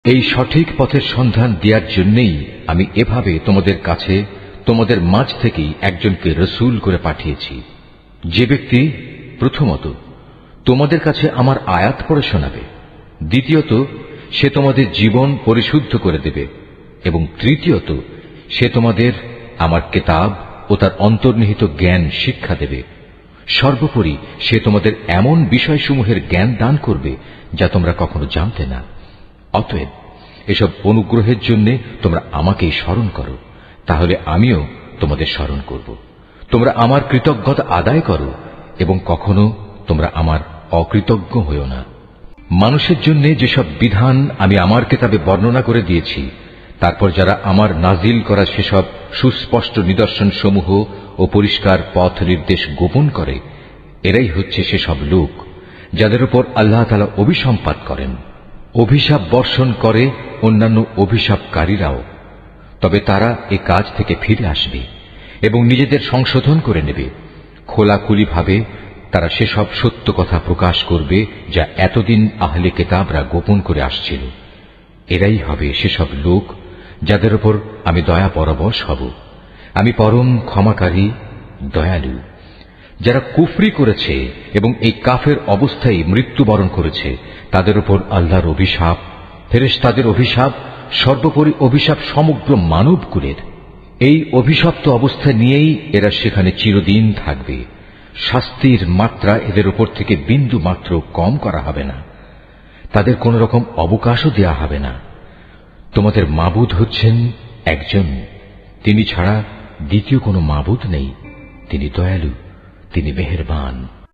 এই সঠিক পথের সন্ধান দেওয়ার জন্যই আমি এভাবে তোমাদের কাছে তোমাদের মাঝ থেকেই একজনকে রসূল করে পাঠিয়েছি, যে ব্যক্তি প্রথমত তোমাদের কাছে আমার আয়াত পড়ে শোনাবে, দ্বিতীয়ত সে তোমাদের জীবন পরিশুদ্ধ করে দেবে, এবং তৃতীয়ত সে তোমাদের আমার কিতাব ও তার অন্তর্নিহিত জ্ঞান শিক্ষা দেবে। সর্বোপরি সে তোমাদের এমন বিষয়সমূহের জ্ঞান দান করবে যা তোমরা কখনো জানতে না। অতএব এসব অনুগ্রহের জন্য তোমরা আমাকেই স্মরণ করো, তাহলে আমিও তোমাদের স্মরণ করব। তোমরা আমার কৃতজ্ঞতা আদায় করো এবং কখনো তোমরা আমার অকৃতজ্ঞ হইও না। মানুষের জন্য যেসব বিধান আমি আমার কিতাবে বর্ণনা করে দিয়েছি, তারপর যারা আমার নাজিল করা সেসব সুস্পষ্ট নিদর্শন সমূহ ও পরিষ্কার পথ নির্দেশ গোপন করে, এরাই হচ্ছে সেসব লোক যাদের উপর আল্লাহ তাআলা অভিসম্পাত করেন। অভিশাপ বর্ষণ করে অন্যান্য অভিশাপকারীরাও, তবে তারা এ কাজ থেকে ফিরে আসবে এবং নিজেদের সংশোধন করে নেবে। খোলাখুলিভাবে তারা সেসব সত্য কথা প্রকাশ করবে যা এতদিন আহলে কিতাবরা গোপন করে আসছিল। এরাই হবে সেসব লোক যাদের উপর আমি দয়া পরবশ হব। আমি পরম ক্ষমাকারী, দয়ালু। যারা কুফরি করেছে এবং এই কাফের অবস্থায় মৃত্যুবরণ করেছে, তাদের উপর আল্লাহর অভিশাপ, ফেরেশতাদের অভিশাপ, সর্বোপরি অভিশাপ সমগ্র মানবকুলের। এই অভিশপ্ত অবস্থা নিয়েই এরা সেখানে চিরদিন থাকবে। শাস্তির মাত্রা এদের উপর থেকে বিন্দু মাত্র কম করা হবে না, তাদের কোন রকম অবকাশও দেয়া হবে না। তোমাদের মাবুদ হচ্ছেন একজন, তিনি ছাড়া দ্বিতীয় কোনো মাবুদ নেই। তিনি দয়ালু, তিনি মেহেরবান।